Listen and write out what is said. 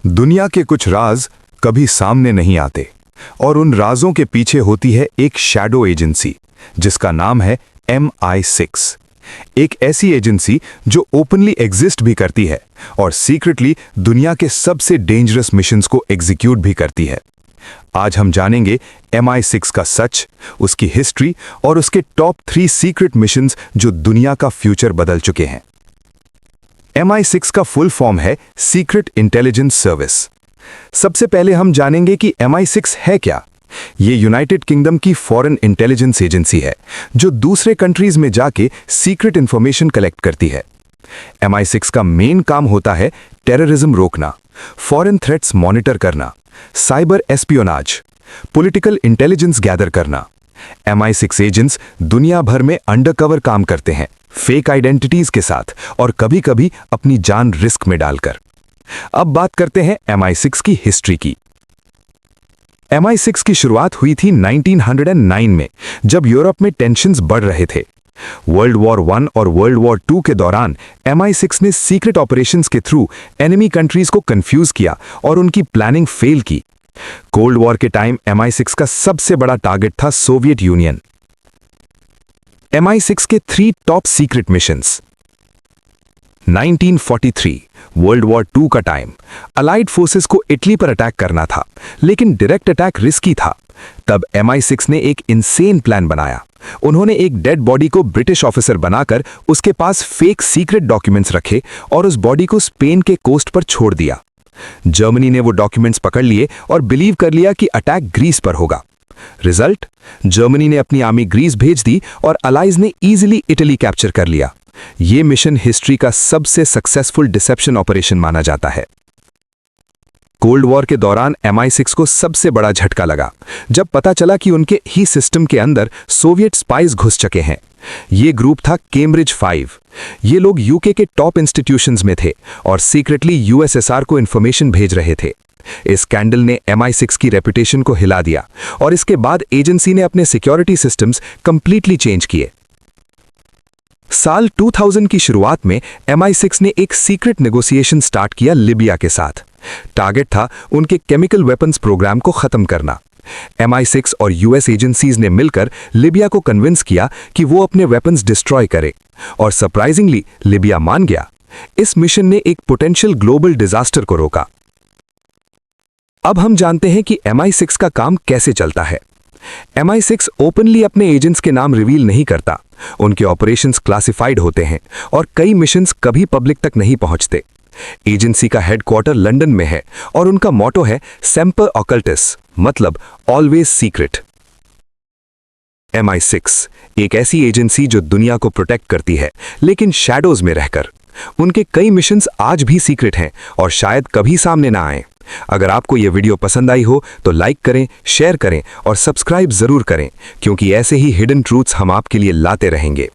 दुनिया के कुछ राज कभी सामने नहीं आते और उन राजों के पीछे होती है एक शैडो एजेंसी जिसका नाम है MI6। एक ऐसी एजेंसी जो ओपनली एग्जिस्ट भी करती है और सीक्रेटली दुनिया के सबसे डेंजरस मिशंस को एग्जीक्यूट भी करती है। आज हम जानेंगे MI6 का सच, उसकी हिस्ट्री और उसके टॉप 3 सीक्रेट मिशंस जो दुनिया का फ्यूचर बदल चुके हैं। MI6 का फुल फॉर्म है सीक्रेट इंटेलिजेंस सर्विस। सबसे पहले हम जानेंगे कि MI6 है क्या। ये यूनाइटेड किंगडम की फॉरेन इंटेलिजेंस एजेंसी है जो दूसरे कंट्रीज में जाके सीक्रेट इंफॉर्मेशन कलेक्ट करती है। MI6 का मेन काम होता है टेररिज्म रोकना, फॉरेन थ्रेट्स मॉनिटर करना, cyber espionage, political intelligence gather करना। MI6 एजेंट्स दुनिया भर में अंडरकवर काम करते हैं, फेक आइडेंटिटीज के साथ और कभी-कभी अपनी जान रिस्क में डालकर। अब बात करते हैं MI6 की हिस्ट्री की। MI6 की शुरुआत हुई थी 1909 में, जब यूरोप में टेंशन्स बढ़ रहे थे। वर्ल्ड वॉर 1 और वर्ल्ड वॉर 2 के दौरान MI6 ने सीक्रेट ऑपरेशंस के थ्रू एनिमी कंट्रीज को कंफ्यूज किया और उनकी प्लानिंग फेल की। कोल्ड वॉर के टाइम MI6 का सबसे बड़ा टारगेट था सोवियत यूनियन। MI6 के 3 top secret missions. 1943 world war 2 का टाइम, अलाइड फोर्सेस को इटली पर अटैक करना था, लेकिन डायरेक्ट अटैक रिस्की था। तब MI6 ने एक इनसेन प्लान बनाया। उन्होंने एक डेड बॉडी को ब्रिटिश ऑफिसर बनाकर उसके पास फेक सीक्रेट डॉक्यूमेंट्स रखे और उस बॉडी को स्पेन के कोस्ट पर छोड़ दिया। जर्मनी ने वो डॉक्यूमेंट्स पकड़ लिए और बिलीव कर लिया कि अटैक ग्रीस पर होगा। रिजल्ट, जर्मनी ने अपनी आर्मी ग्रीस भेज दी और अलाइज ने इजीली इटली कैप्चर कर लिया। यह मिशन हिस्ट्री का सबसे सक्सेसफुल डिसेप्शन ऑपरेशन माना जाता है। कोल्ड वॉर के दौरान MI6 को सबसे बड़ा झटका लगा जब पता चला कि उनके ही सिस्टम के अंदर सोवियत स्पाइस घुस चुके हैं। ये ग्रुप था कैम्ब्रिज 5। ये लोग यूके के टॉप इंस्टीट्यूशंस में थे और सीक्रेटली USSR को इंफॉर्मेशन भेज रहे थे। इस स्कैंडल ने MI6 की रेपुटेशन को हिला दिया और इसके बाद एजेंसी ने अपने सिक्योरिटी सिस्टम्स कंप्लीटली चेंज किए। साल 2000 की शुरुआत में MI6 ने एक सीक्रेट नेगोशिएशन स्टार्ट किया लिबिया के साथ। टारगेट था उनके केमिकल वेपन्स प्रोग्राम को खत्म करना। MI6 और US एजेंसीज ने मिलकर लिबिया को कन्विंस किया कि वो अपने वेपन्स डिस्ट्रॉय करे और सरप्राइजिंगली लिबिया मान गया। इस मिशन ने एक पोटेंशियल ग्लोबल डिजास्टर को रोका। अब हम जानते हैं कि MI6 का काम कैसे चलता है। MI6 ओपनली अपने एजेंट्स के नाम रिवील नहीं करता। उनके ऑपरेशंस क्लासिफाइड होते हैं और कई मिशंस कभी पब्लिक तक नहीं पहुंचते। एजेंसी का हेडक्वार्टर लंदन में है और उनका मोटो है सेम्पर ऑकल्टिस, मतलब ऑलवेज सीक्रेट। MI6 एक ऐसी एजेंसी जो दुनिया को प्रोटेक्ट करती है, लेकिन शैडोज में रहकर। उनके कई मिशंस आज भी सीक्रेट हैं और शायद कभी सामने ना आए। अगर आपको यह वीडियो पसंद आई हो तो लाइक करें, शेयर करें और सब्सक्राइब जरूर करें, क्योंकि ऐसे ही हिडन ट्रूथ्स हम आपके लिए लाते रहेंगे।